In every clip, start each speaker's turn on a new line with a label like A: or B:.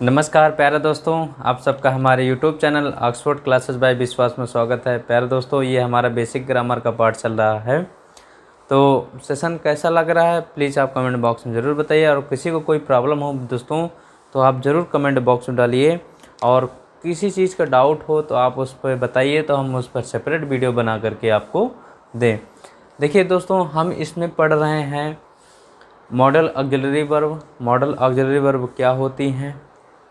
A: नमस्कार प्यारे दोस्तों, आप सबका हमारे YouTube channel Oxford classes bye विश्वास में स्वागत है। प्यारे दोस्तों, ये हमारा बेसिक ग्रामर का पार्ट चल रहा है। तो सेशन कैसा लग रहा है प्लीज़ आप कमेंट बॉक्स में ज़रूर बताइए। और किसी को कोई प्रॉब्लम हो दोस्तों तो आप ज़रूर कमेंट बॉक्स में डालिए, और किसी चीज़ का डाउट हो तो आप उस पर बताइए, तो हम उस पर सेपरेट वीडियो बना करके आपको दें। देखिए दोस्तों, हम इसमें पढ़ रहे हैं model auxiliary verb. Model auxiliary verb क्या होती हैं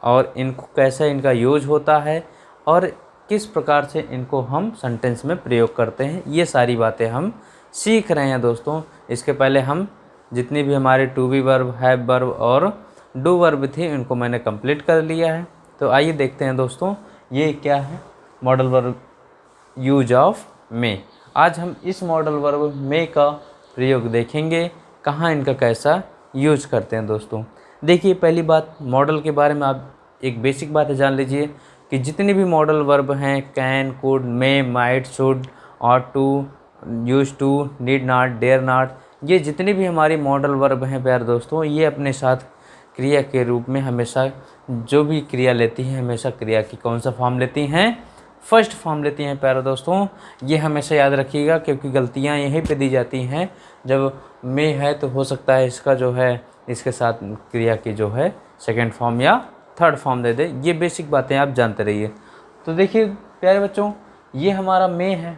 A: और इनको कैसे इनका यूज होता है और किस प्रकार से इनको हम सेंटेंस में प्रयोग करते हैं, ये सारी बातें हम सीख रहे हैं दोस्तों। इसके पहले हम जितनी भी हमारे to be verb, have verb और डू वर्ब थी इनको मैंने कंप्लीट कर लिया है। तो आइए देखते हैं दोस्तों, ये क्या है modal verb use of May. आज हम इस मॉडल वर्ब मे का प्रयोग देखेंगे, कहाँ इनका कैसा यूज करते हैं दोस्तों। देखिए, पहली बात मॉडल के बारे में आप एक बेसिक बात जान लीजिए कि जितने भी मॉडल वर्ब हैं can, could, may, might, should, ought to, use to, need not, dare not, ये जितने भी हमारी मॉडल वर्ब हैं प्यारे दोस्तों, ये अपने साथ क्रिया के रूप में हमेशा जो भी क्रिया लेती हैं हमेशा क्रिया की कौन सा फॉर्म लेती हैं, फर्स्ट फॉर्म लेती हैं प्यारे दोस्तों। ये हमेशा याद रखिएगा क्योंकि गलतियाँ यहीं पे दी जाती हैं। जब मे है तो हो सकता है इसका जो है इसके साथ क्रिया की जो है सेकंड फॉर्म या थर्ड फॉर्म दे दे। ये बेसिक बातें आप जानते रहिए। तो देखिए प्यारे बच्चों, ये हमारा मे है।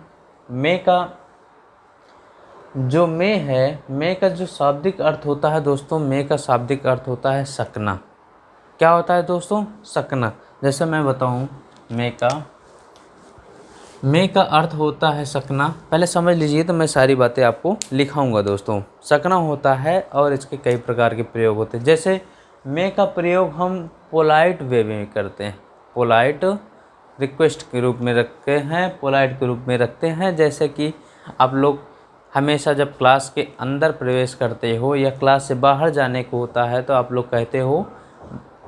A: मे का जो मे है, मे का जो शाब्दिक अर्थ होता है दोस्तों, मे का शाब्दिक अर्थ होता है सकना। क्या होता है दोस्तों? सकना। जैसे मैं बताऊं, मे का अर्थ होता है सकना। पहले समझ लीजिए तो मैं सारी बातें आपको लिखाऊंगा दोस्तों। सकना होता है और इसके कई प्रकार के प्रयोग होते हैं। जैसे मे का प्रयोग हम पोलाइट वे में करते हैं, पोलाइट रिक्वेस्ट के रूप में रखते हैं, पोलाइट के रूप में रखते हैं। जैसे कि आप लोग हमेशा जब क्लास के अंदर प्रवेश करते हो या क्लास से बाहर जाने को होता है तो आप लोग कहते हो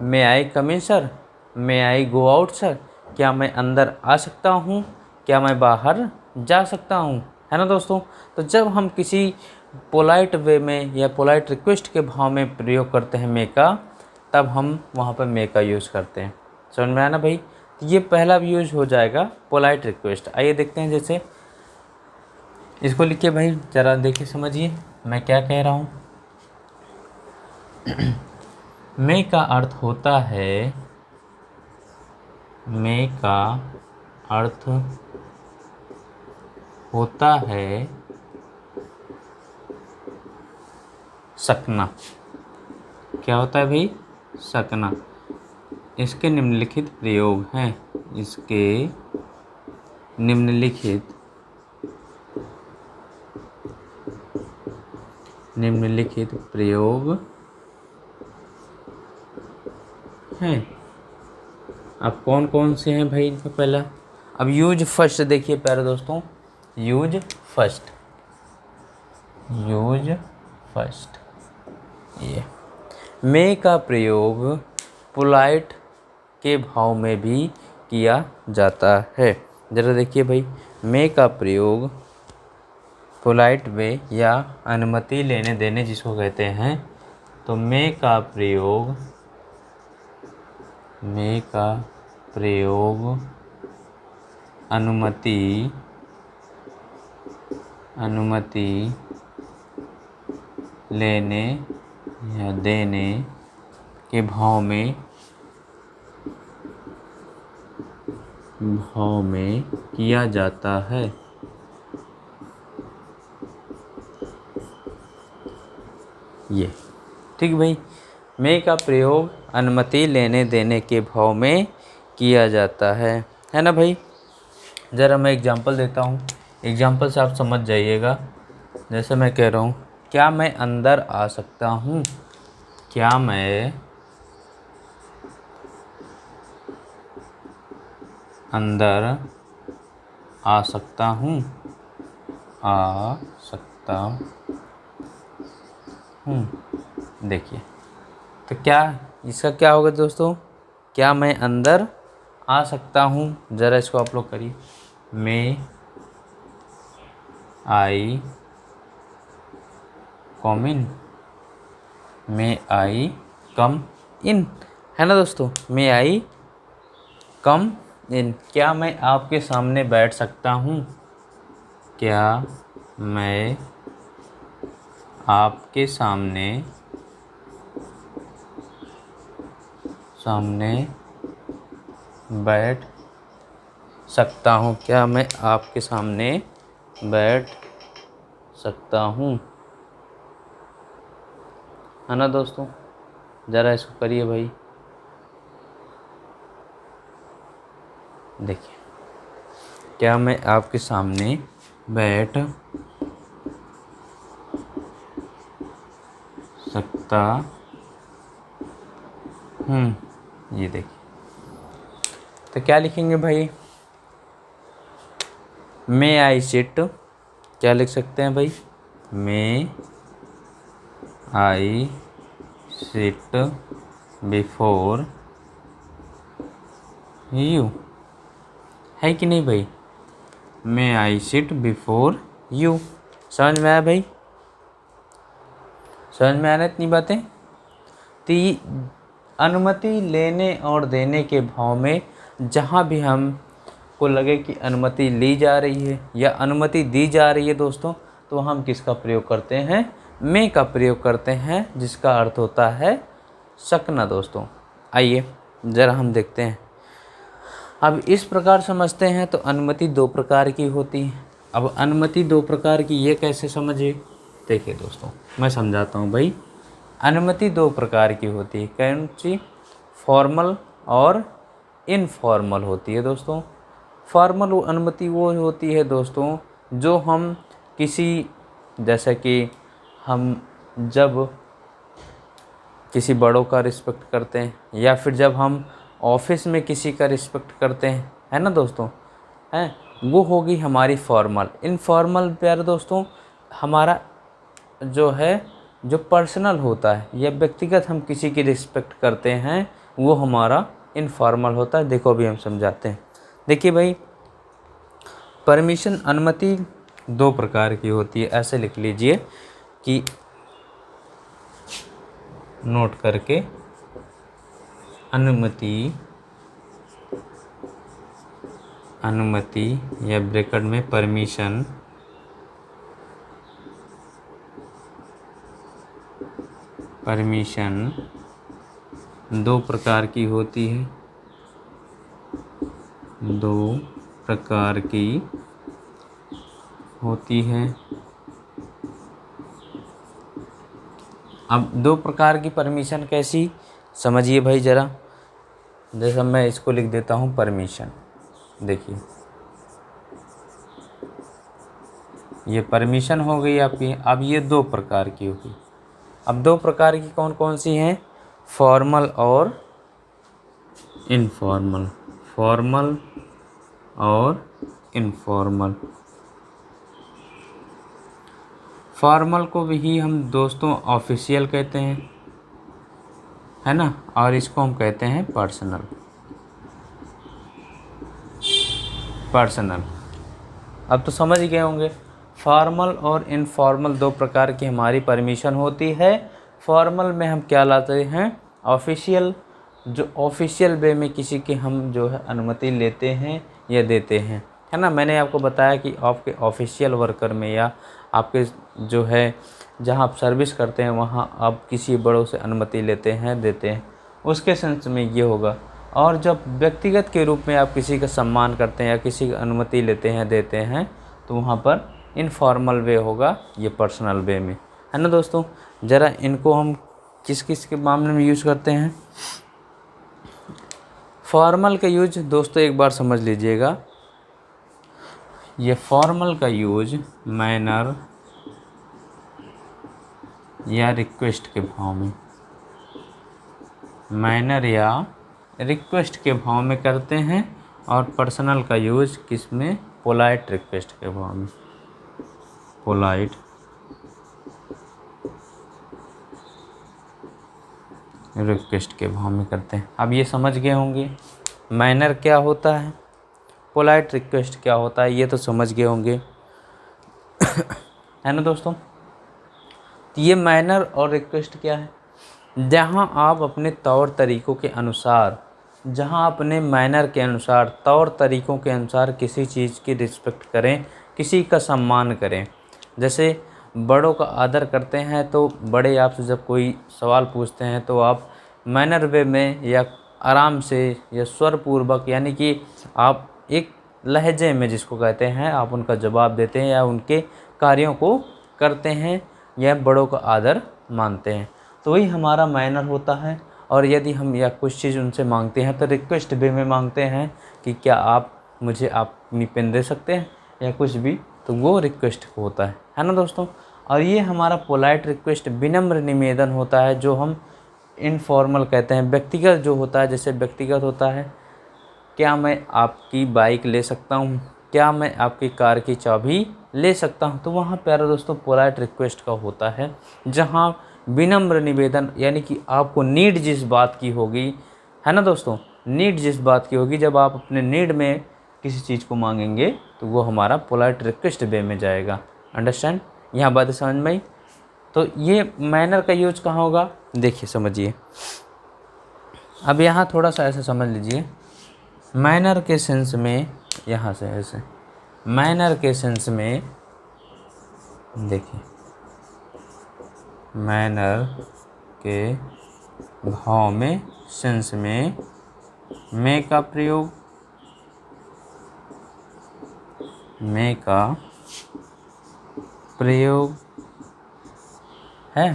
A: मे आई कम इन सर, मे आई गो आउट सर। क्या मैं अंदर आ सकता हूँ, क्या मैं बाहर जा सकता हूँ, है ना दोस्तों। तो जब हम किसी पोलाइट वे में या पोलाइट रिक्वेस्ट के भाव में प्रयोग करते हैं मे का, तब हम वहाँ पर मे का यूज़ करते हैं। समझ में आया ना भाई। तो ये पहला भी यूज हो जाएगा पोलाइट रिक्वेस्ट। आइए देखते हैं, जैसे इसको लिखिए भाई, ज़रा देखिए समझिए मैं क्या कह रहा हूँ। मे का अर्थ होता है, मे का अर्थ होता है सकना। क्या होता है भाई? सकना। इसके निम्नलिखित प्रयोग हैं, इसके निम्नलिखित प्रयोग हैं। अब कौन कौन से हैं भाई इनका? पहला अब यूज फर्स्ट देखिए प्यारे दोस्तों, यूज फर्स्ट, यूज फर्स्ट। ये मे का प्रयोग पोलाइट के भाव में भी किया जाता है। ज़रा देखिए भाई, मे का प्रयोग पोलाइट वे या अनुमति लेने देने जिसको कहते हैं, तो मे का प्रयोग अनुमति लेने या देने के भाव में किया जाता है। ये ठीक भाई, मे का प्रयोग अनुमति लेने देने के भाव में किया जाता है ना भाई। ज़रा मैं एग्जांपल देता हूँ, एग्जांपल से आप समझ जाइएगा। जैसे मैं कह रहा हूँ, क्या मैं अंदर आ सकता हूँ, क्या मैं अंदर आ सकता हूँ, आ सकता हूँ। देखिए तो क्या इसका क्या होगा दोस्तों? क्या मैं अंदर आ सकता हूँ। ज़रा इसको आप लोग करिए, मे आई कम इन, मे आई कम इन। है ना दोस्तों। मे आई कम इन, क्या मैं आपके सामने बैठ सकता हूँ, क्या मैं आपके सामने बैठ सकता हूँ, क्या मैं आपके सामने बैठ सकता हूँ। है ना दोस्तों, ज़रा इसको करिए भाई। देखिए, क्या मैं आपके सामने बैठ सकता हूँ, ये देखिए। तो क्या लिखेंगे भाई, मे आई सिट, क्या लिख सकते हैं भाई, may I seat before you, है कि नहीं भाई। May I seat before you, समझ में आया भाई, समझ में आ रहा है इतनी बातें। तो अनुमति लेने और देने के भाव में जहाँ भी हम को लगे कि अनुमति ली जा रही है या अनुमति दी जा रही है दोस्तों, तो हम किसका प्रयोग करते हैं, मे का प्रयोग करते हैं, जिसका अर्थ होता है सकना दोस्तों। आइए ज़रा हम देखते हैं। अब इस प्रकार समझते हैं तो अनुमति दो प्रकार की होती है। अब अनुमति दो प्रकार की ये कैसे समझे, देखिए दोस्तों मैं समझाता हूँ भाई। अनुमति दो प्रकार की होती है, कौन सी, फॉर्मल और इनफॉर्मल होती है दोस्तों। फॉर्मल अनुमति वो होती है दोस्तों जो हम किसी, जैसे कि हम जब किसी बड़ों का रिस्पेक्ट करते हैं या फिर जब हम ऑफिस में किसी का रिस्पेक्ट करते हैं, है ना दोस्तों, हैं, वो होगी हमारी फॉर्मल। इनफॉर्मल प्यारे दोस्तों हमारा जो है, जो पर्सनल होता है या व्यक्तिगत हम किसी की रिस्पेक्ट करते हैं, वो हमारा इनफॉर्मल होता है। देखो अभी हम समझाते हैं। देखिए भाई, परमिशन अनुमति दो प्रकार की होती है, ऐसे लिख लीजिए कि नोट करके, अनुमति या ब्रैकेट में परमिशन दो प्रकार की होती है, दो प्रकार की होती है। अब दो प्रकार की परमिशन कैसी, समझिए भाई ज़रा। जैसे मैं इसको लिख देता हूँ परमिशन, देखिए ये परमिशन हो गई आपकी। अब ये दो प्रकार की होगी। अब दो प्रकार की कौन कौन सी हैं, फॉर्मल और इनफॉर्मल, फॉर्मल और इनफॉर्मल। फॉर्मल को भी हम दोस्तों ऑफिशियल कहते हैं, है ना, और इसको हम कहते हैं पर्सनल। अब तो समझ गए होंगे, फॉर्मल और इनफॉर्मल दो प्रकार की हमारी परमिशन होती है। फॉर्मल में हम क्या लाते हैं, ऑफिशियल, जो ऑफिशियल वे में किसी की हम जो है अनुमति लेते हैं या देते हैं, है ना। मैंने आपको बताया कि आपके ऑफिशियल वर्कर में या आपके जो है जहाँ आप सर्विस करते हैं वहाँ आप किसी बड़ों से अनुमति लेते हैं, देते हैं, उसके सेंस में ये होगा। और जब व्यक्तिगत के रूप में आप किसी का सम्मान करते हैं या किसी की अनुमति लेते हैं, देते हैं, तो वहाँ पर इनफॉर्मल वे होगा, ये पर्सनल वे में, है ना दोस्तों। ज़रा इनको हम किस किस के मामले में यूज़ करते हैं। फॉर्मल का यूज दोस्तों एक बार समझ लीजिएगा, ये फॉर्मल का यूज मैनर या रिक्वेस्ट के भाव में, मैनर या रिक्वेस्ट के भाव में करते हैं, और पर्सनल का यूज किस में, पोलाइट रिक्वेस्ट के भाव में, पोलाइट रिक्वेस्ट के भाव में करते हैं। अब ये समझ गए होंगे मैनर क्या होता है, पोलाइट रिक्वेस्ट क्या होता है, ये तो समझ गए होंगे है ना दोस्तों। तो ये मैनर और रिक्वेस्ट क्या है, जहाँ आप अपने तौर तरीक़ों के अनुसार, जहाँ अपने मैनर के अनुसार, तौर तरीक़ों के अनुसार किसी चीज़ की रिस्पेक्ट करें, किसी का सम्मान करें। जैसे बड़ों का आदर करते हैं तो बड़े आपसे जब कोई सवाल पूछते हैं तो आप मैनर वे में या आराम से या स्वरपूर्वक, यानी कि आप एक लहजे में जिसको कहते हैं, आप उनका जवाब देते हैं या उनके कार्यों को करते हैं या बड़ों का आदर मानते हैं। तो वही हमारा मैनर होता है। और यदि हम या कुछ चीज़ उनसे मांगते हैं तो रिक्वेस्ट वे में मांगते हैं कि क्या आप मुझे अपनी पेन दे सकते हैं या कुछ भी, तो वो रिक्वेस्ट होता है ना दोस्तों। और ये हमारा पोलाइट रिक्वेस्ट विनम्र निवेदन होता है, जो हम इनफॉर्मल कहते हैं। व्यक्तिगत जो होता है, जैसे व्यक्तिगत होता है, क्या मैं आपकी बाइक ले सकता हूँ, क्या मैं आपकी कार की चाबी ले सकता हूँ, तो वहाँ प्यारे दोस्तों पोलाइट रिक्वेस्ट का होता है, जहाँ विनम्र निवेदन, यानी कि आपको नीड जिस बात की होगी, है ना दोस्तों, नीड जिस बात की होगी, जब आप अपने नीड में किसी चीज़ को मांगेंगे तो वो हमारा पोलाइट रिक्वेस्ट वे में जाएगा। अंडरस्टैंड, यहाँ बात समझ में आई। तो ये मैनर का यूज कहाँ होगा, देखिए समझिए। अब यहाँ थोड़ा सा ऐसे समझ लीजिए, मैनर के सेंस में, यहाँ से ऐसे मैनर के सेंस में देखिए, मैनर के भाव में, सेंस में मैं का प्रयोग, मैं का प्रयोग है।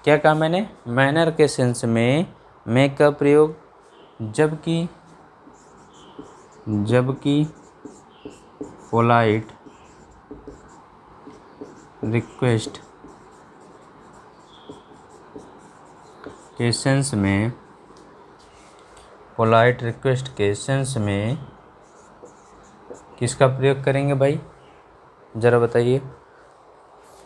A: क्या कहा मैंने, मैनर के सेंस में मैं का प्रयोग, जबकि पोलाइट रिक्वेस्ट के सेंस में, पोलाइट रिक्वेस्ट के सेंस में किसका प्रयोग करेंगे भाई, ज़रा बताइए।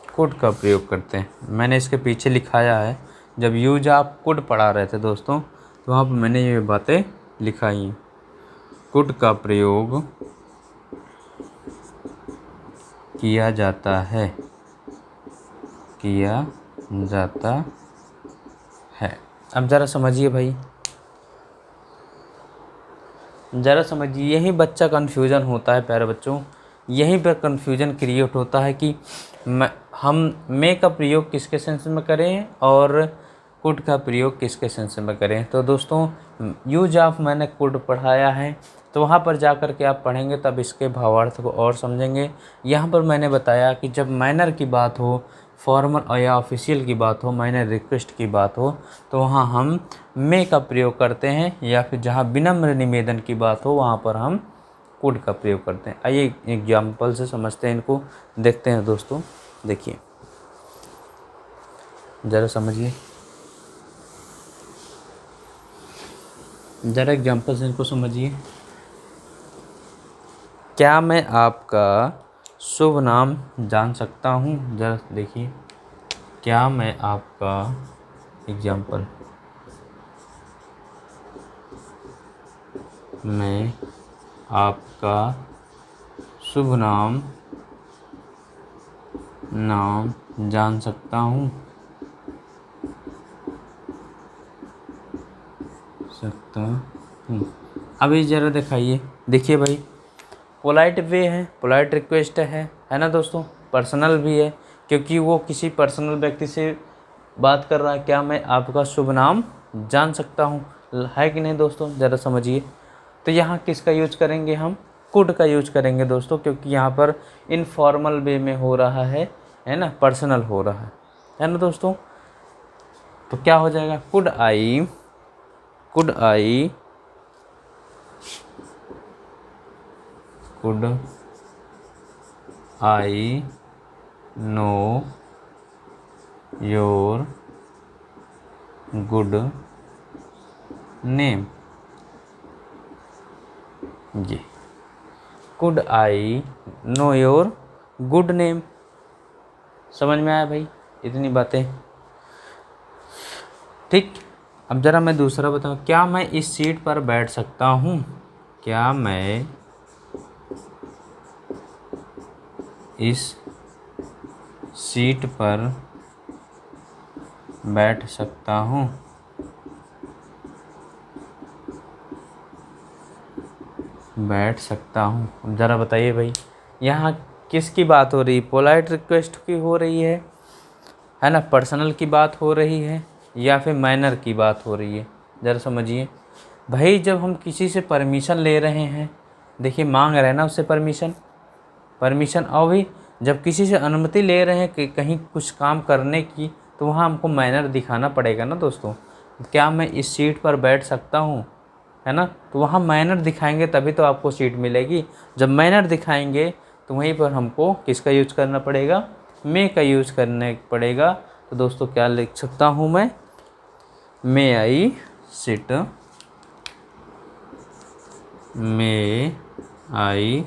A: कुड का प्रयोग करते हैं। मैंने इसके पीछे लिखाया है, जब यूज आप कुड पढ़ा रहे थे दोस्तों, तो वहाँ पर मैंने ये बातें लिखाई हैं। कुड का प्रयोग किया जाता है, किया जाता है। अब ज़रा समझिए भाई, ज़रा समझिए, यही बच्चा कन्फ्यूज़न होता है प्यारे बच्चों, यहीं पर कन्फ्यूज़न क्रिएट होता है कि हम मैं का प्रयोग किसके सेंस में करें और कुड का प्रयोग किसके सेंस में करें। तो दोस्तों यूज ऑफ मैंने कुड पढ़ाया है, तो वहाँ पर जा कर के आप पढ़ेंगे तब इसके भावार्थ को और समझेंगे। यहाँ पर मैंने बताया कि जब मैनर की बात हो, फॉर्मल या ऑफिशियल की बात हो, मैनर रिक्वेस्ट की बात हो, तो वहाँ हम मैं का प्रयोग करते हैं, या फिर जहाँ विनम्र निवेदन की बात हो वहाँ पर हम कुड का प्रयोग करते हैं। आइए एग्जाम्पल से समझते हैं, इनको देखते हैं दोस्तों। देखिए ज़रा समझिए, ज़रा एग्जाम्पल से इनको समझिए। क्या मैं आपका शुभ नाम जान सकता हूँ, ज़रा देखिए। क्या मैं आपका, एग्जाम्पल, मैं आपका शुभ नाम जान सकता हूँ, अभी ज़रा दिखाइए। देखिए भाई, पोलाइट वे है, पोलाइट रिक्वेस्ट है ना दोस्तों, पर्सनल भी है, क्योंकि वो किसी पर्सनल व्यक्ति से बात कर रहा है। क्या मैं आपका शुभ नाम जान सकता हूँ, है कि नहीं दोस्तों, ज़रा समझिए। तो यहाँ किसका यूज करेंगे हम, कुड का यूज करेंगे दोस्तों, क्योंकि यहाँ पर इनफॉर्मल वे में हो रहा है ना, पर्सनल हो रहा है ना दोस्तों। तो क्या हो जाएगा, could I know your good name, जी, could I know your good name. समझ में आया भाई इतनी बातें, ठीक। अब ज़रा मैं दूसरा बताऊँ, क्या मैं इस सीट पर बैठ सकता हूँ, क्या मैं इस सीट पर बैठ सकता हूँ, बैठ सकता हूँ। ज़रा बताइए भाई, यहाँ किसकी बात हो रही है? पोलाइट रिक्वेस्ट की हो रही है ना, पर्सनल की बात हो रही है, या फिर मैनर की बात हो रही है? ज़रा समझिए भाई, जब हम किसी से परमिशन ले रहे हैं, देखिए मांग रहे हैं ना उससे परमिशन, और भी जब किसी से अनुमति ले रहे हैं कि कहीं कुछ काम करने की, तो वहाँ हमको मैनर दिखाना पड़ेगा ना दोस्तों। क्या मैं इस सीट पर बैठ सकता हूँ, है ना, तो वहाँ मैनर दिखाएंगे तभी तो आपको सीट मिलेगी। जब मैनर दिखाएंगे तो वहीं पर हमको किसका यूज करना पड़ेगा? मे का यूज करने पड़ेगा। तो दोस्तों क्या लिख सकता हूँ मैं? May I sit, may I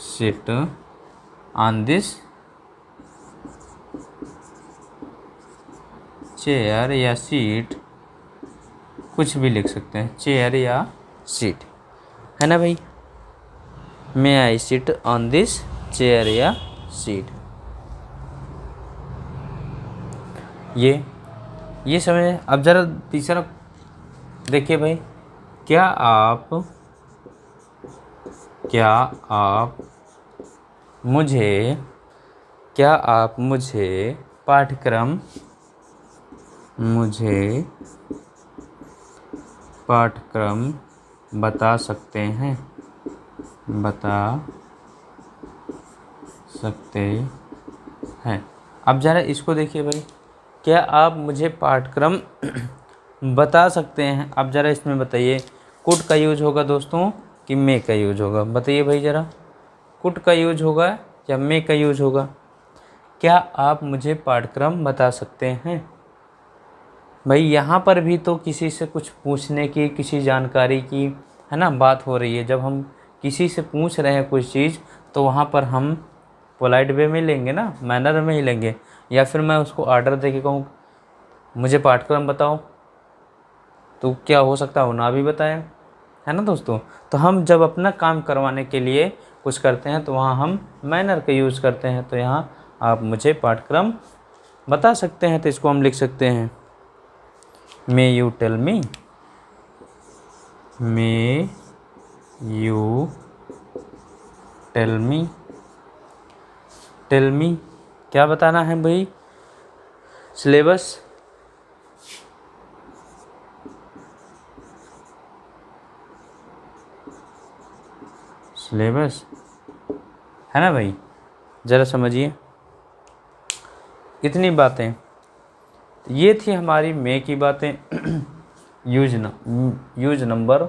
A: sit on this chair या सीट, कुछ भी लिख सकते हैं, चेयर या सीट, है ना भाई। May I sit on this chair या सीट, ये समझ। अब ज़रा तीसरा देखिए भाई, क्या आप मुझे पाठ्यक्रम बता सकते हैं? अब ज़रा इसको देखिए भाई, क्या आप मुझे पाठ्यक्रम बता सकते हैं? अब ज़रा इसमें बताइए, कुड का यूज होगा दोस्तों कि मे का यूज होगा? बताइए भाई ज़रा, कुड का यूज होगा या मे का यूज होगा? क्या आप मुझे पाठ्यक्रम बता सकते हैं? भाई यहाँ पर भी तो किसी से कुछ पूछने की, किसी जानकारी की, है ना, बात हो रही है। जब हम किसी से पूछ रहे हैं कुछ चीज़, तो वहाँ पर हम पोलाइट वे में लेंगे ना, मैनर में ही लेंगे। या फिर मैं उसको ऑर्डर दे के कहूँ मुझे पाठ्यक्रम बताओ, तो क्या हो सकता है वो ना भी बताए, है ना दोस्तों। तो हम जब अपना काम करवाने के लिए कुछ करते हैं तो वहाँ हम मैनर का यूज़ करते हैं। तो यहाँ आप मुझे पाठ्यक्रम बता सकते हैं, तो इसको हम लिख सकते हैं, may you tell me, may you tell me, क्या बताना है भाई? सिलेबस, है ना भाई। ज़रा समझिए, इतनी बातें, ये थी हमारी मे की बातें। यूज नंबर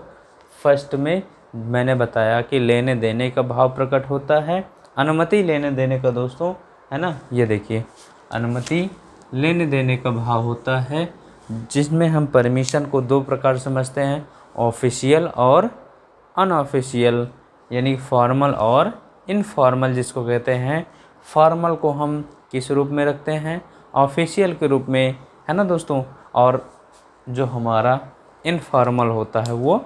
A: फर्स्ट में मैंने बताया कि लेने देने का भाव प्रकट होता है, अनुमति लेने देने का दोस्तों, है ना। ये देखिए, अनुमति लेने देने का भाव होता है, जिसमें हम परमिशन को दो प्रकार समझते हैं, ऑफिशियल और अनऑफिशियल, यानी फॉर्मल और इनफॉर्मल जिसको कहते हैं। फॉर्मल को हम किस रूप में रखते हैं? ऑफिशियल के रूप में, है ना दोस्तों। और जो हमारा इनफॉर्मल होता है वो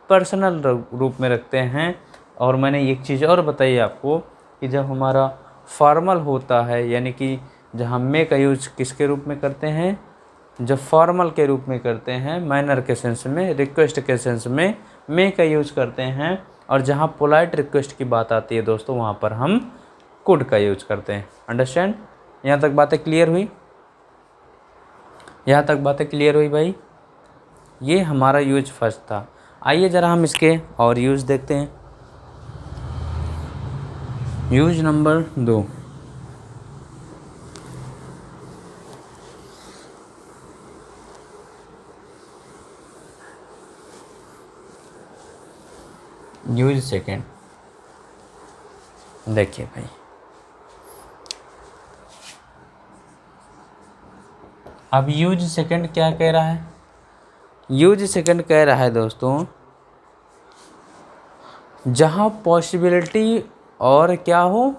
A: पर्सनल रूप में रखते हैं। और मैंने एक चीज़ और बताई आपको कि जब हमारा फॉर्मल होता है, यानी कि जहाँ मे का यूज किसके रूप में करते हैं? जब फॉर्मल के रूप में करते हैं, मैनर के सेंस में, रिक्वेस्ट के सेंस में मे का यूज करते हैं। और जहाँ पोलाइट रिक्वेस्ट की बात आती है दोस्तों, वहाँ पर हम कुड का यूज करते हैं। अंडरस्टैंड? यहाँ तक बातें क्लियर हुई? यहाँ तक बातें क्लियर हुई भाई? ये हमारा यूज फर्स्ट था। आइए ज़रा हम इसके और यूज देखते हैं। Use number 2, use second. देखिए भाई, अब यूज सेकेंड क्या कह रहा है? यूज सेकेंड कह रहा है दोस्तों, जहाँ पॉसिबिलिटी और क्या हो,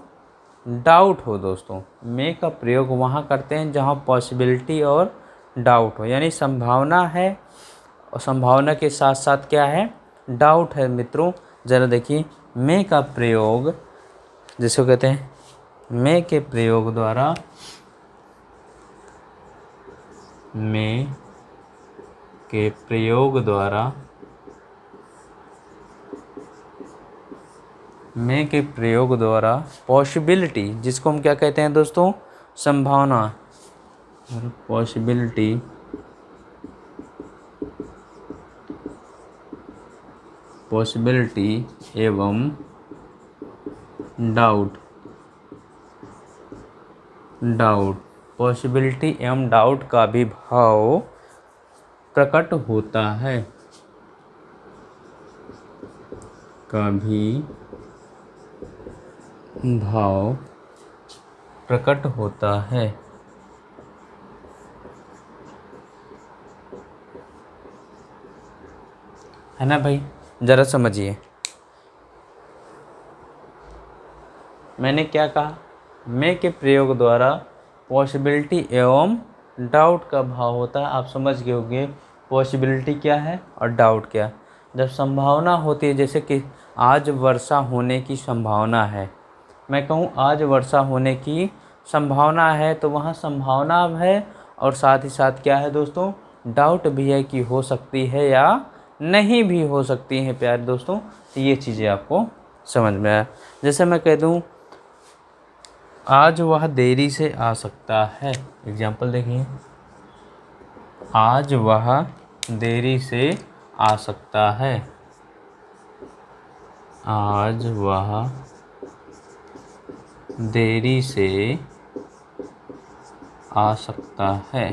A: डाउट हो दोस्तों। मे का प्रयोग वहाँ करते हैं जहाँ पॉसिबिलिटी और डाउट हो, यानी संभावना है और संभावना के साथ साथ क्या है? डाउट है मित्रों। ज़रा देखिए, मे का प्रयोग जिसको कहते हैं, मे के प्रयोग द्वारा, मे के प्रयोग द्वारा मे के प्रयोग द्वारा पॉसिबिलिटी, जिसको हम क्या कहते हैं दोस्तों, संभावना, पॉसिबिलिटी एवं डाउट, पॉसिबिलिटी एवं डाउट का भी भाव प्रकट होता है, का भी भाव प्रकट होता है। है ना भाई, जरा समझिए मैंने क्या कहा। मे के प्रयोग द्वारा पॉसिबिलिटी एवं डाउट का भाव होता है। आप समझ गए होंगे पॉसिबिलिटी क्या है और डाउट क्या। जब संभावना होती है, जैसे कि आज वर्षा होने की संभावना है, मैं कहूँ आज वर्षा होने की संभावना है, तो वहाँ संभावना है और साथ ही साथ क्या है दोस्तों, डाउट भी है कि हो सकती है या नहीं भी हो सकती है प्यारे दोस्तों। तो ये चीज़ें आपको समझ में आया। जैसे मैं कह दूँ आज वह देरी से आ सकता है, एग्जाम्पल देखिए, आज वह देरी से आ सकता है, आज वह देरी से आ सकता है।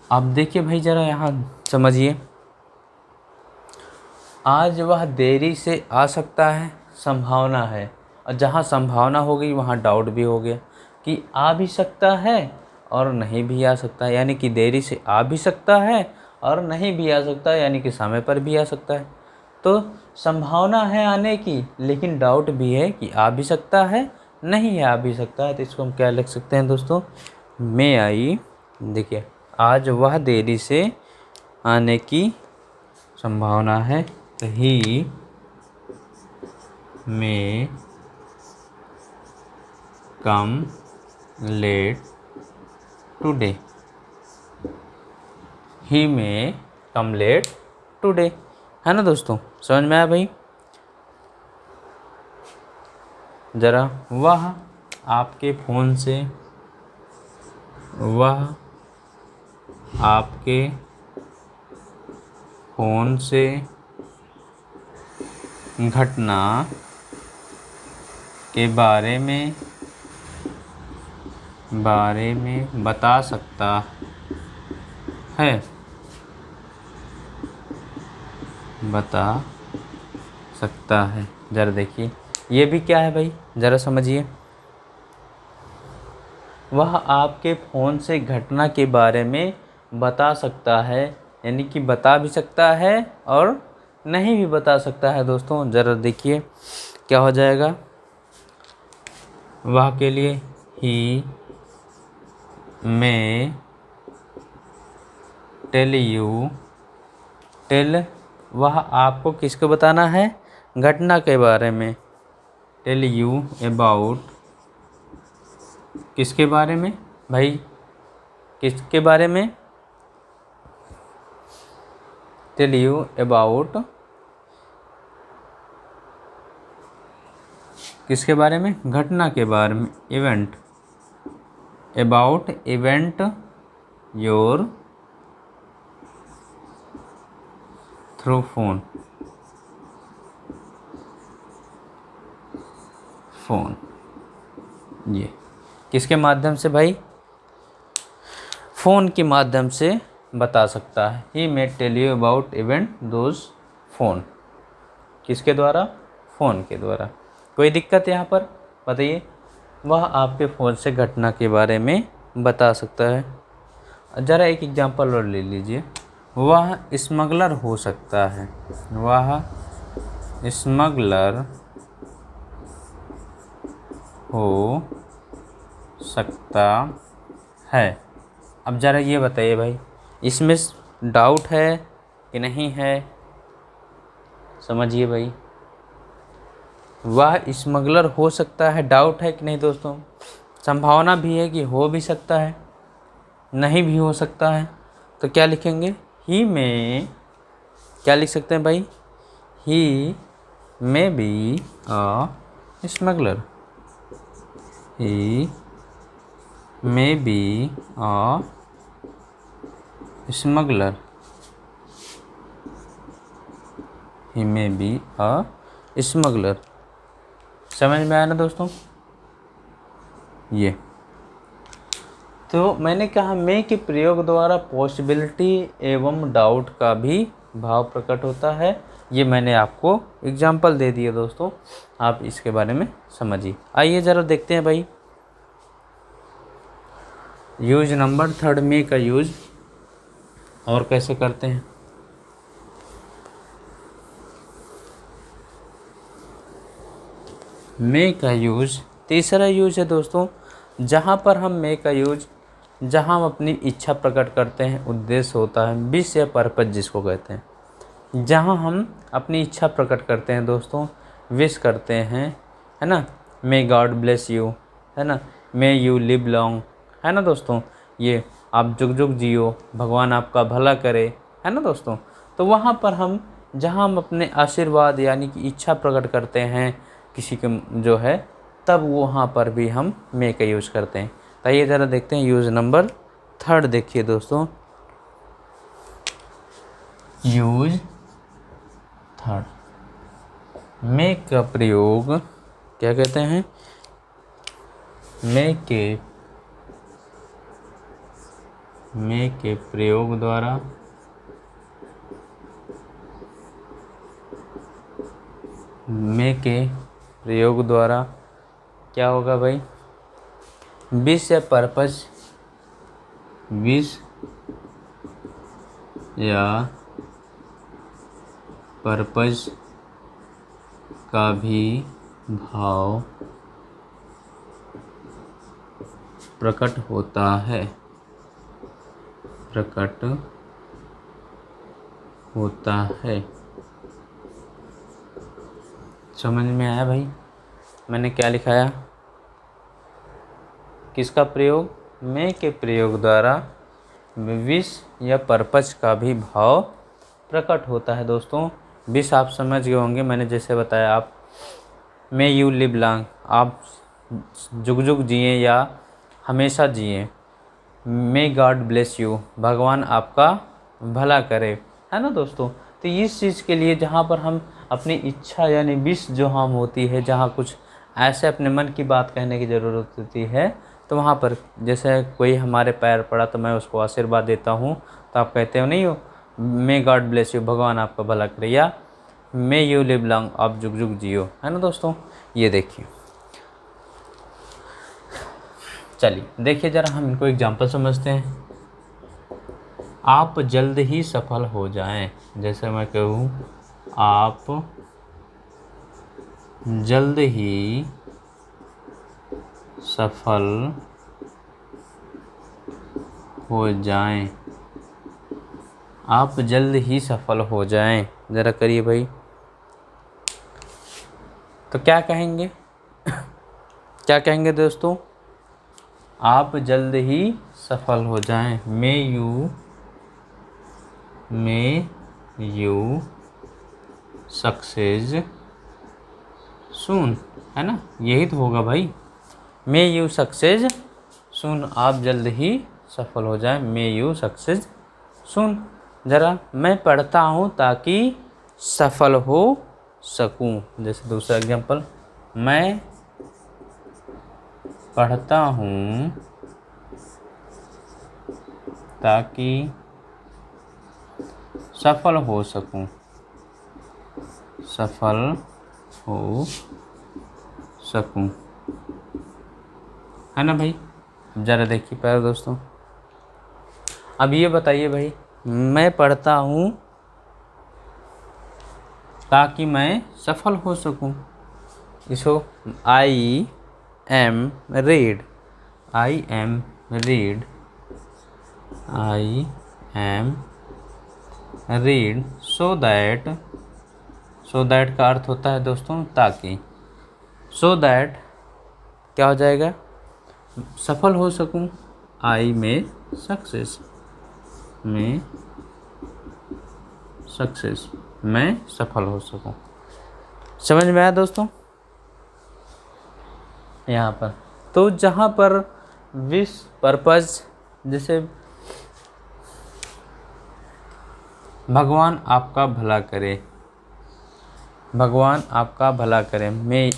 A: अब देखिए भाई ज़रा यहाँ समझिए, आज वह देरी से आ सकता है, संभावना है, और जहाँ संभावना हो गई वहाँ डाउट भी हो गया कि आ भी सकता है और नहीं भी आ सकता है, यानी कि देरी से आ भी सकता है और नहीं भी आ सकता है, यानी कि समय पर भी आ सकता है। तो संभावना है आने की, लेकिन डाउट भी है कि आ भी सकता है, नहीं आ भी सकता है। तो इसको हम क्या लिख सकते हैं दोस्तों, मे आई, देखिए आज वह देरी से आने की संभावना है, तो ही मे कम लेट टुडे, ही मे कम लेट टुडे। है ना दोस्तों, समझ में आया भाई। ज़रा वह आपके फ़ोन से, वह आपके फ़ोन से घटना के बारे में बता सकता है, बता सकता है। ज़रा देखिए ये भी क्या है भाई, ज़रा समझिए, वह आपके फ़ोन से घटना के बारे में बता सकता है, यानी कि बता भी सकता है और नहीं भी बता सकता है दोस्तों। ज़रा देखिए क्या हो जाएगा, वह के लिए ही मे टेल यू, टेल वह आपको किसको बताना है, घटना के बारे में, टेल यू अबाउट, किसके बारे में भाई, किसके बारे में, टेल यू अबाउट, किसके बारे में, घटना के बारे में, event, about event your through phone, ये किसके माध्यम से भाई, फ़ोन के माध्यम से बता सकता है। He may tell you about event those phone, किसके द्वारा, फ़ोन के द्वारा। कोई दिक्कत यहाँ पर बताइए, वह आपके फ़ोन से घटना के बारे में बता सकता है। ज़रा एक एग्जांपल और ले लीजिए, वह स्मगलर हो सकता है, वह स्मगलर हो सकता है। अब ज़रा ये बताइए भाई, इसमें डाउट है कि नहीं है, समझिए भाई। वह स्मगलर हो सकता है, डाउट है कि नहीं दोस्तों, संभावना भी है कि हो भी सकता है, नहीं भी हो सकता है। तो क्या लिखेंगे, ही में क्या लिख सकते हैं भाई, he may be a smuggler, he may be a smuggler, he may be a smuggler. समझ में आया ना दोस्तों। ये तो मैंने कहा मे के प्रयोग द्वारा पॉसिबिलिटी एवं डाउट का भी भाव प्रकट होता है। ये मैंने आपको एग्जाम्पल दे दिया दोस्तों, आप इसके बारे में समझिए। आइए ज़रा देखते हैं भाई यूज नंबर 3 मे का यूज और कैसे करते हैं। मे का यूज तीसरा यूज है दोस्तों, जहाँ पर हम मे का यूज, जहाँ हम अपनी इच्छा प्रकट करते हैं, उद्देश्य होता है, विश या पर्पज जिसको कहते हैं, जहाँ हम अपनी इच्छा प्रकट करते हैं दोस्तों, विश करते हैं, है ना, मे गॉड ब्लेस यू, है ना, मे यू लिव लॉन्ग, है ना दोस्तों, ये आप जुग जुग जियो, भगवान आपका भला करे, है ना दोस्तों। तो वहाँ पर हम, जहाँ हम अपने आशीर्वाद यानी कि इच्छा प्रकट करते हैं किसी के जो है, तब वहाँ पर भी हम मे का यूज़ करते हैं। तो ये ज़रा देखते हैं यूज़ नंबर 3 देखिए दोस्तों, यूज 3 मे का प्रयोग क्या कहते हैं, मे के प्रयोग द्वारा क्या होगा भाई, विश या पर्पज, विश या पर्पज का भी भाव प्रकट होता है, समझ में आया भाई मैंने क्या लिखाया, किसका प्रयोग, मे के प्रयोग द्वारा विश या पर्पज का भी भाव प्रकट होता है दोस्तों। विश आप समझ गए होंगे, मैंने जैसे बताया, आप मे यू लिव लॉन्ग, आप जुग जुग जिए या हमेशा जिए, मे गॉड ब्लेस यू, भगवान आपका भला करे, है ना दोस्तों। तो इस चीज़ के लिए जहाँ पर हम अपनी इच्छा यानी विश जो हम होती है, जहाँ कुछ ऐसे अपने मन की बात कहने की ज़रूरत होती है, तो वहाँ पर जैसे कोई हमारे पैर पड़ा तो मैं उसको आशीर्वाद देता हूँ, तो आप कहते हो नहीं हो, मे गॉड ब्लेस यू, भगवान आपका भला करे, या मे यू लिव लॉन्ग, आप जुग जुग जियो, है ना दोस्तों। ये देखिए, चलिए देखिए ज़रा हम इनको एग्जाम्पल समझते हैं। आप जल्द ही सफल हो जाएं, जैसे मैं कहूँ आप जल्द ही सफल हो जाएं, आप जल्द ही सफल हो जाएं, ज़रा करिए भाई। तो क्या कहेंगे क्या कहेंगे दोस्तों, आप जल्द ही सफल हो जाएं, मे यू सक्सेस सून, है ना, यही तो होगा भाई, मे यू सक्सेस सून, आप जल्द ही सफल हो जाएं, मे यू सक्सेस सून। ज़रा मैं पढ़ता हूँ ताकि सफल हो सकूँ, जैसे दूसरा एग्जांपल, मैं पढ़ता हूँ ताकि सफल हो सकूँ, है ना भाई। ज़रा देखिए प्यारे दोस्तों, अब ये बताइए भाई, मैं पढ़ता हूँ ताकि मैं सफल हो सकूँ, इसको I am read so that का अर्थ होता है दोस्तों ताकि, सो दैट क्या हो जाएगा, सफल हो सकूं, आई में सक्सेस, मैं सफल हो सकूं। समझ में आया दोस्तों? यहाँ पर तो जहाँ पर विश, पर्पज, जैसे भगवान आपका भला करे, भगवान आपका भला करे, मे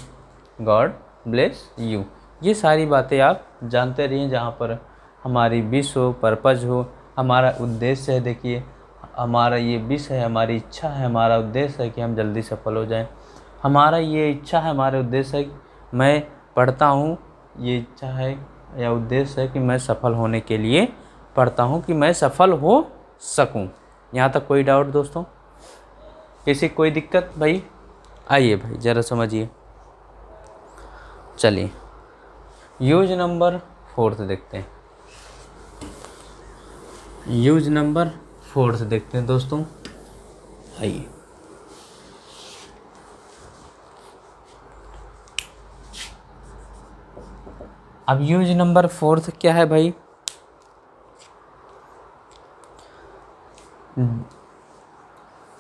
A: गॉड ब्लेस यू, ये सारी बातें आप जानते रहिए। जहाँ पर हमारी विश हो, पर्पज हो, हमारा उद्देश्य है, देखिए हमारा ये विश है, हमारी इच्छा है, हमारा उद्देश्य है कि हम जल्दी सफल हो जाएं। हमारा ये इच्छा है, हमारे उद्देश्य है, मैं पढ़ता हूँ, ये इच्छा है या उद्देश्य है कि मैं सफल होने के लिए पढ़ता हूँ कि मैं सफल हो सकूँ। यहाँ तक कोई डाउट दोस्तों? किसी कोई दिक्कत भाई? आइए भाई ज़रा समझिए। चलिए यूज नंबर 4 देखते हैं। यूज नंबर 4 देखते हैं दोस्तों, आइए। अब यूज नंबर 4 क्या है भाई?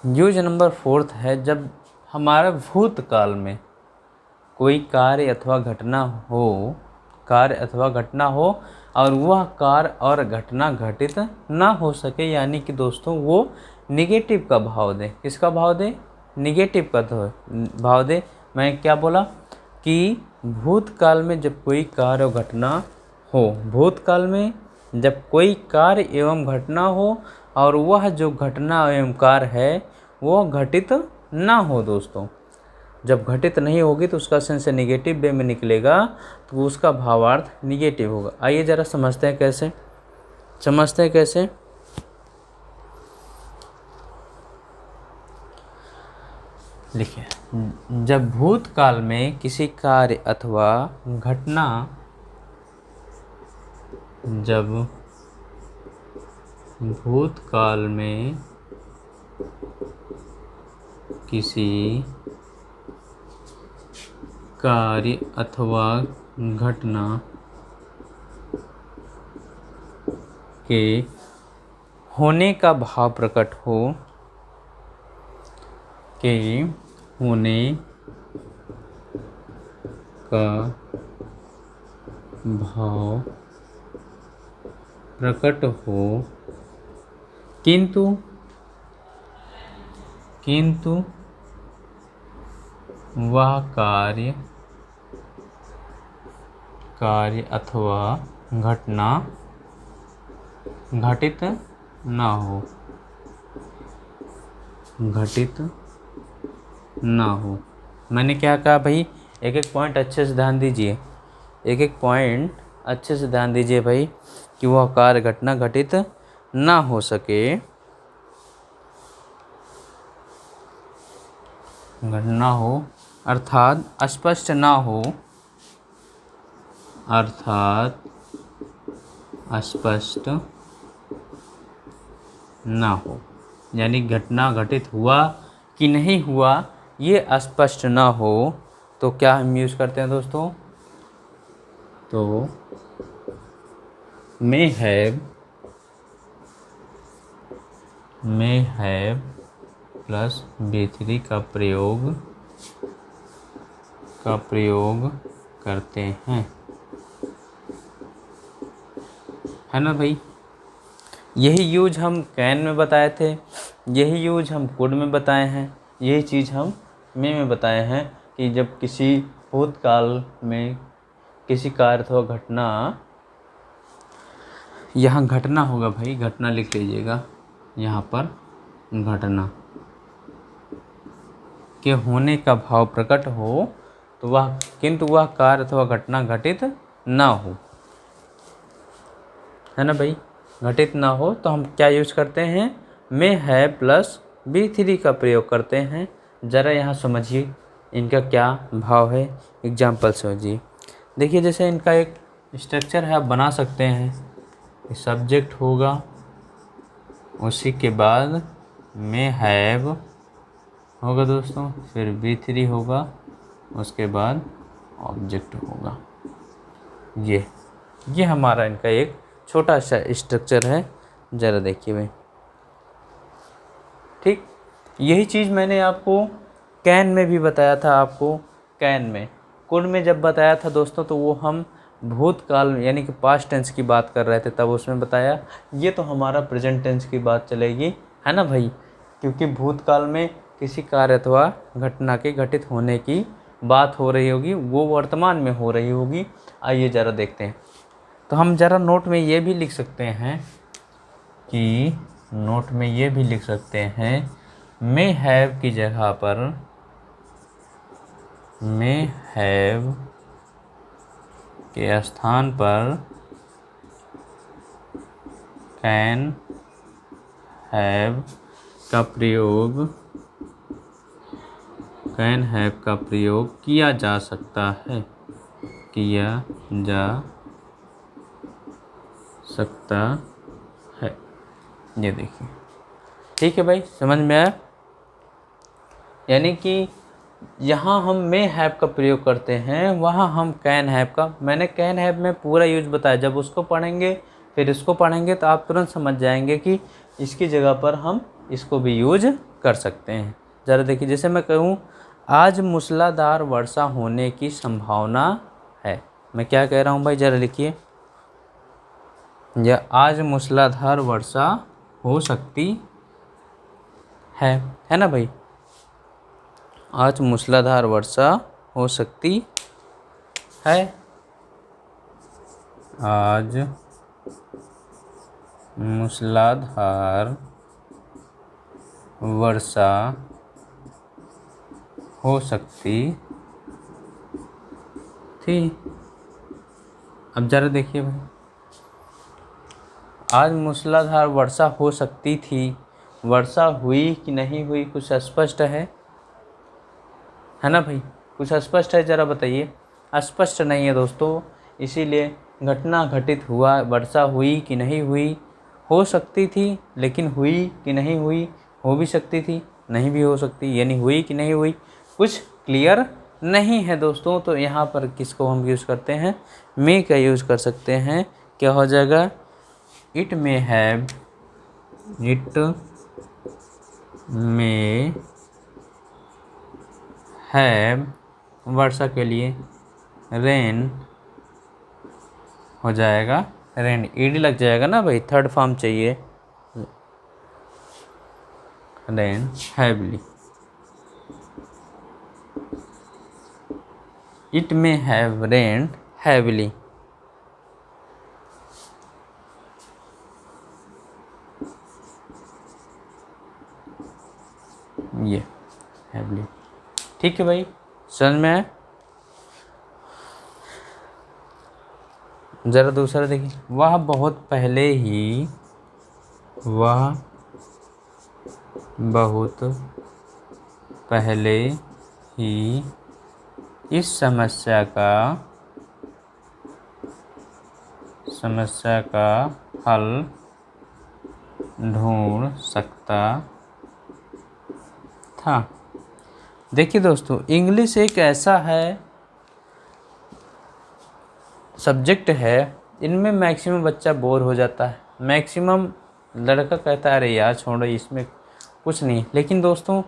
A: यूज नंबर 4 है जब हमारा भूतकाल में कोई कार्य अथवा घटना हो और वह कार्य और घटना घटित ना हो सके, यानी कि दोस्तों वो निगेटिव का भाव दे। किसका भाव दे? निगेटिव का भाव दे। मैं क्या बोला कि भूतकाल में जब कोई कार्य और घटना हो, भूतकाल में जब कोई कार्य एवं घटना हो और वह जो घटना एवं कार्य है वो घटित ना हो दोस्तों। जब घटित नहीं होगी तो उसका सेंस निगेटिव वे में निकलेगा, तो उसका भावार्थ निगेटिव होगा। आइए ज़रा समझते हैं कैसे। लिखिए, जब भूतकाल में किसी कार्य अथवा घटना, जब भूतकाल में किसी कार्य अथवा घटना के होने का भाव प्रकट हो, के होने का भाव प्रकट हो, किंतु वह कार्य अथवा घटना घटित ना हो, मैंने क्या कहा भाई? एक एक पॉइंट अच्छे से ध्यान दीजिए, भाई कि वह कार्य घटना घटित ना हो सके, घटना हो अर्थात अस्पष्ट ना हो, यानी घटना घटित हुआ कि नहीं हुआ ये अस्पष्ट ना हो, तो क्या हम यूज़ करते हैं दोस्तों? तो may have प्लस B3 का प्रयोग करते हैं, है ना भाई? यही यूज हम कैन में बताए थे, यही यूज हम कुड में बताए हैं, यही चीज़ हम में बताए हैं कि जब किसी भूतकाल में किसी कार्य अथवा घटना, यहाँ घटना होगा भाई, घटना लिख लीजिएगा, यहाँ पर घटना के होने का भाव प्रकट हो, तो वह किंतु वह कार्य अथवा घटना घटित ना हो, है ना भाई? घटित ना हो तो हम क्या यूज करते हैं? में है प्लस B3 का प्रयोग करते हैं। ज़रा यहाँ समझिए इनका क्या भाव है, एग्जाम्पल समझिए। देखिए जैसे इनका एक स्ट्रक्चर है, आप बना सकते हैं। सब्जेक्ट होगा, उसी के बाद में हैव होगा दोस्तों, फिर B3 होगा, उसके बाद ऑब्जेक्ट होगा। ये हमारा इनका एक छोटा सा स्ट्रक्चर है, ज़रा देखिए भाई, ठीक। यही चीज़ मैंने आपको कैन में भी बताया था। आपको कैन में, कुड में जब बताया था दोस्तों, तो वो हम भूतकाल यानी कि पास्ट टेंस की बात कर रहे थे, तब उसमें बताया। ये तो हमारा प्रेजेंट टेंस की बात चलेगी, है ना भाई, क्योंकि भूतकाल में किसी कार्य अथवा घटना के घटित होने की बात हो रही होगी, वो वर्तमान में हो रही होगी। आइए ज़रा देखते हैं। तो हम ज़रा नोट में ये भी लिख सकते हैं कि नोट में ये भी लिख सकते हैं, मे हैव की जगह पर मे हैव के स्थान पर कैन हैव का प्रयोग कैन हैव का प्रयोग किया जा सकता है, किया जा सकता है। ये देखिए, ठीक है भाई, समझ में आया। यानी कि यहाँ हम मे हैव का प्रयोग करते हैं, वहाँ हम कैन हैव का, मैंने कैन हैव में पूरा यूज बताया। जब उसको पढ़ेंगे फिर इसको पढ़ेंगे तो आप तुरंत समझ जाएंगे कि इसकी जगह पर हम इसको भी यूज कर सकते हैं। ज़रा देखिए, जैसे मैं कहूँ आज मूसलाधार वर्षा होने की संभावना है, मैं क्या कह रहा हूँ भाई, ज़रा लिखिए। या आज मूसलाधार वर्षा हो सकती है ना भाई, आज मूसलाधार वर्षा हो सकती है। आज मूसलाधार वर्षा हो सकती थी। अब ज़रा देखिए भाई, आज मूसलाधार वर्षा हो सकती थी, वर्षा हुई कि नहीं हुई, कुछ स्पष्ट है ना भाई, कुछ स्पष्ट है, ज़रा बताइए। स्पष्ट नहीं है दोस्तों, इसीलिए घटना घटित हुआ, वर्षा हुई कि नहीं हुई, हो सकती थी लेकिन हुई कि नहीं हुई, हो भी सकती थी नहीं भी हो सकती, यानी हुई कि नहीं हुई कुछ क्लियर नहीं है दोस्तों। तो यहाँ पर किसको हम यूज़ करते हैं, मे का यूज़ कर सकते हैं। क्या हो जाएगा, it may have, it may have, वर्षा के लिए रेन हो जाएगा, रेन ईडी लग जाएगा ना भाई, थर्ड फॉर्म चाहिए, rain heavily. It may have rain heavily. ये हैवली, ठीक है भाई, समझ में आया। ज़रा दूसरा देखिए, वह बहुत पहले ही, वह बहुत पहले ही इस समस्या का हल ढूंढ सकता था। देखिए दोस्तों, इंग्लिश एक ऐसा है सब्जेक्ट है, इनमें मैक्सिमम बच्चा बोर हो जाता है, मैक्सिमम लड़का कहता है अरे यार छोड़ो इसमें कुछ नहीं। लेकिन दोस्तों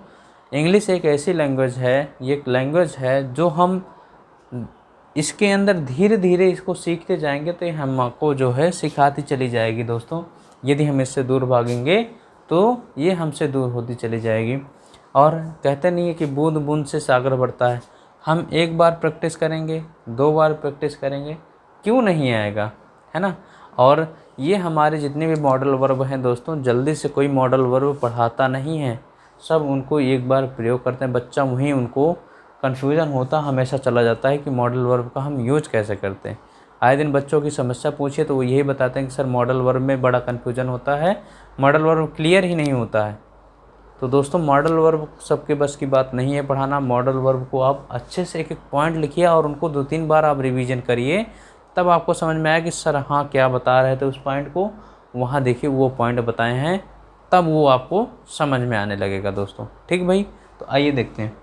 A: इंग्लिश एक ऐसी लैंग्वेज है, ये एक लैंग्वेज है जो हम इसके अंदर धीरे धीरे इसको सीखते जाएंगे तो ये हमको जो है सिखाती चली जाएगी दोस्तों। यदि हम इससे दूर भागेंगे तो ये हमसे दूर होती चली जाएगी। और कहते नहीं है कि बूंद बूंद से सागर बढ़ता है, हम एक बार प्रैक्टिस करेंगे, 2 बार प्रैक्टिस करेंगे, क्यों नहीं आएगा, है ना। और ये हमारे जितने भी मॉडल वर्ब हैं दोस्तों, जल्दी से कोई मॉडल वर्ब पढ़ाता नहीं है, सब उनको एक बार प्रयोग करते हैं, बच्चा वहीं उनको कन्फ्यूज़न होता हमेशा चला जाता है कि मॉडल वर्ब का हम यूज कैसे करते हैं। आए दिन बच्चों की समस्या पूछिए तो वो यही बताते हैं कि सर मॉडल वर्ब में बड़ा कन्फ्यूजन होता है, मॉडल वर्ब क्लियर ही नहीं होता है। तो दोस्तों मॉडल वर्ब सबके बस की बात नहीं है पढ़ाना। मॉडल वर्ब को आप अच्छे से एक एक पॉइंट लिखिए और उनको 2-3 बार आप रिवीजन करिए, तब आपको समझ में आया कि सर हाँ क्या बता रहे थे उस पॉइंट को, वहाँ देखिए वो पॉइंट बताए हैं, तब वो आपको समझ में आने लगेगा दोस्तों। ठीक भाई, तो आइए देखते हैं।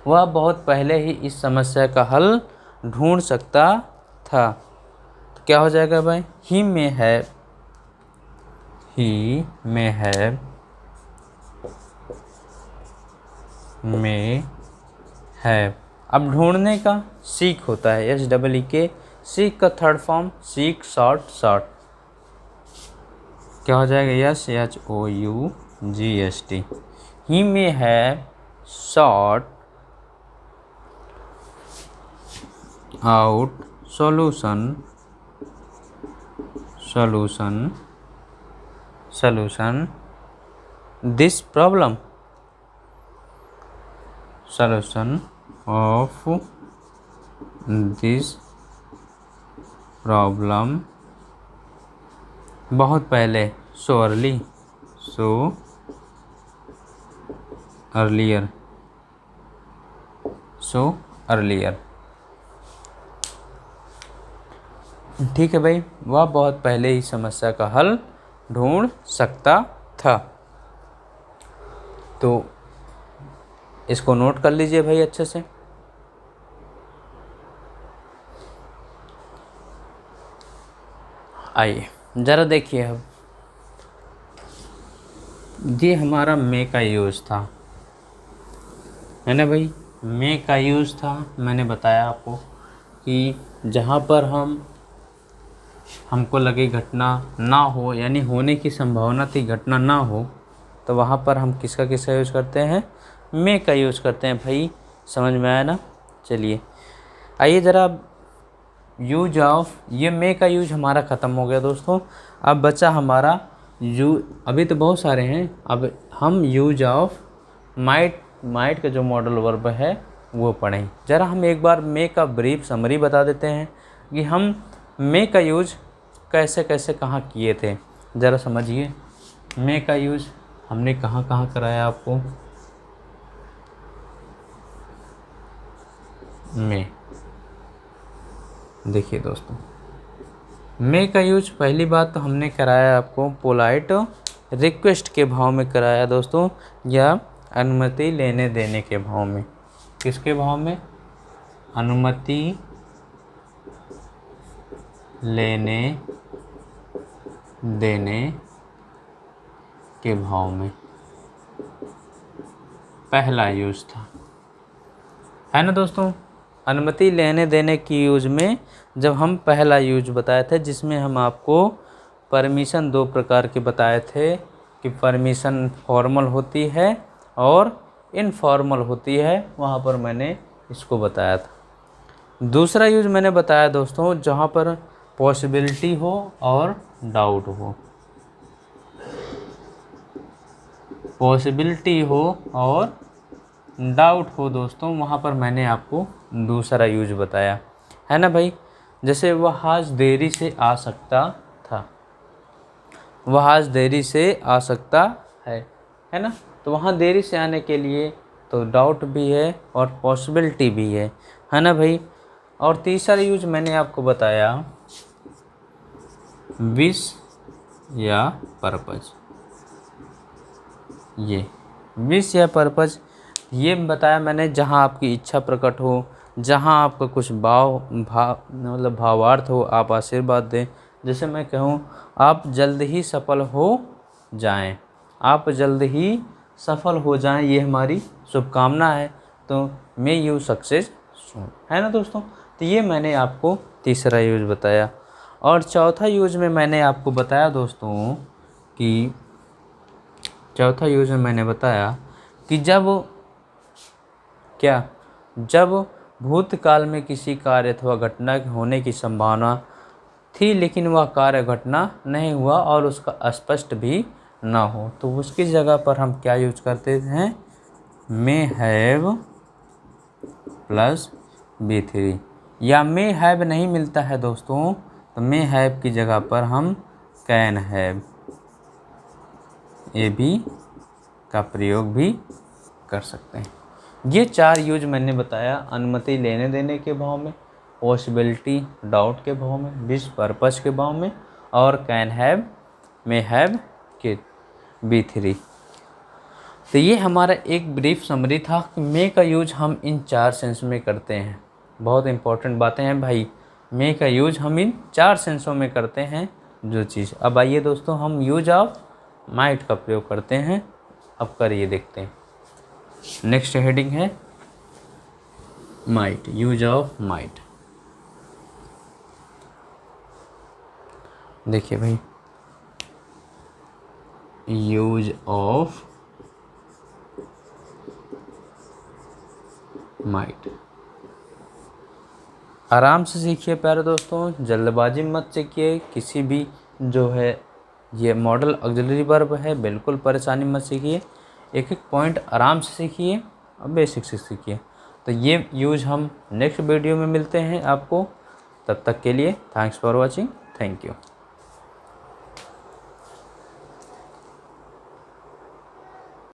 A: वह बहुत पहले ही इस समस्या का हल ढूंढ सकता था। तो क्या हो जाएगा भाई, ही में है मे हैव। अब ढूंढने का सीक होता है, SEEK। सीक का थर्ड फॉर्म सीक शॉर्ट क्या हो जाएगा, SHOUGST। He may have short out solution this problem, solution of this problem बहुत पहले, earlier। ठीक है भाई, वह बहुत पहले ही समस्या का हल ढूंढ सकता था। तो इसको नोट कर लीजिए भाई अच्छे से। आइए ज़रा देखिए, अब ये हमारा मे का यूज़ था, है ना भाई। मे का यूज़ था, मैंने बताया आपको कि जहाँ पर हमको लगे घटना ना हो, यानी होने की संभावना थी घटना ना हो, तो वहाँ पर हम किसका यूज़ करते हैं, मे का यूज़ करते हैं भाई। समझ में आया ना। चलिए आइए ज़रा यूज ऑफ, ये मे का यूज हमारा ख़त्म हो गया दोस्तों। अब बचा हमारा अभी तो बहुत सारे हैं, अब हम यूज ऑफ माइट का जो मॉडल वर्ब है वो पढ़ें। ज़रा हम एक बार मे का ब्रीफ समरी बता देते हैं कि हम मे का यूज कैसे कैसे कहाँ किए थे। ज़रा समझिए, मे का यूज हमने कहाँ कहाँ कराया आपको। मे देखिए दोस्तों, मे का यूज पहली बात तो हमने कराया आपको पोलाइट रिक्वेस्ट के भाव में कराया दोस्तों, या अनुमति लेने देने के भाव में। किसके भाव में, अनुमति लेने देने के भाव में पहला यूज था, है ना दोस्तों। अनुमति लेने देने की यूज में जब हम पहला यूज बताए थे, जिसमें हम आपको परमिशन दो प्रकार के बताए थे कि परमिशन फॉर्मल होती है और इनफॉर्मल होती है, वहाँ पर मैंने इसको बताया था। दूसरा यूज मैंने बताया दोस्तों, जहाँ पर पॉसिबिलिटी हो और डाउट हो, पॉसिबिलिटी हो और डाउट हो दोस्तों, वहाँ पर मैंने आपको दूसरा यूज बताया, है ना भाई। जैसे वह आज देरी से आ सकता था, वह आज देरी से आ सकता है ना। तो वहाँ देरी से आने के लिए तो डाउट भी है और पॉसिबिलिटी भी है ना भाई। और तीसरा यूज मैंने आपको बताया विश या पर्पज। ये विश या पर्पज ये बताया मैंने, जहाँ आपकी इच्छा प्रकट हो, जहाँ आपका कुछ मतलब भावार्थ हो, आप आशीर्वाद दें। जैसे मैं कहूँ आप जल्द ही सफल हो जाएं, आप जल्द ही सफल हो जाएं, ये हमारी शुभकामना है। तो मे यू सक्सेस सून, है ना दोस्तों। तो ये मैंने आपको तीसरा यूज बताया। और चौथा यूज में मैंने आपको बताया दोस्तों कि चौथा यूज में मैंने बताया कि जब भूतकाल में किसी कार्य अथवा घटना होने की संभावना थी, लेकिन वह कार्य घटना नहीं हुआ और उसका स्पष्ट भी ना हो, तो उसकी जगह पर हम क्या यूज करते हैं, मे हैव प्लस B3। या मे हैव नहीं मिलता है दोस्तों, तो मे हैव की जगह पर हम कैन हैव, ये भी का प्रयोग भी कर सकते हैं। ये चार यूज मैंने बताया, अनुमति लेने देने के भाव में, पॉसिबिलिटी डाउट के भाव में, विश पर्पस के भाव में, और कैन हैव मे हैव के B3। तो ये हमारा एक ब्रीफ समरी था कि मे का यूज हम इन चार सेंस में करते हैं। बहुत इंपॉर्टेंट बातें हैं भाई, मे का यूज हम इन चार सेंसों में करते हैं जो चीज़। अब आइए दोस्तों हम यूज ऑफ माइट का प्रयोग करते हैं, अब करिए देखते हैं। नेक्स्ट हेडिंग है माइट, यूज ऑफ माइट। देखिए भाई, यूज ऑफ माइट। आराम से सीखिए प्यारे दोस्तों, जल्दबाजी मत सीखिए। किसी भी जो है ये मॉडल ऑक्सिलरी वर्ब है, बिल्कुल परेशानी मत सीखिए। एक एक पॉइंट आराम से सीखिए और बेसिक से सीखिए। तो ये यूज हम नेक्स्ट वीडियो में मिलते हैं आपको। तब तक के लिए thanks for watching, thank you.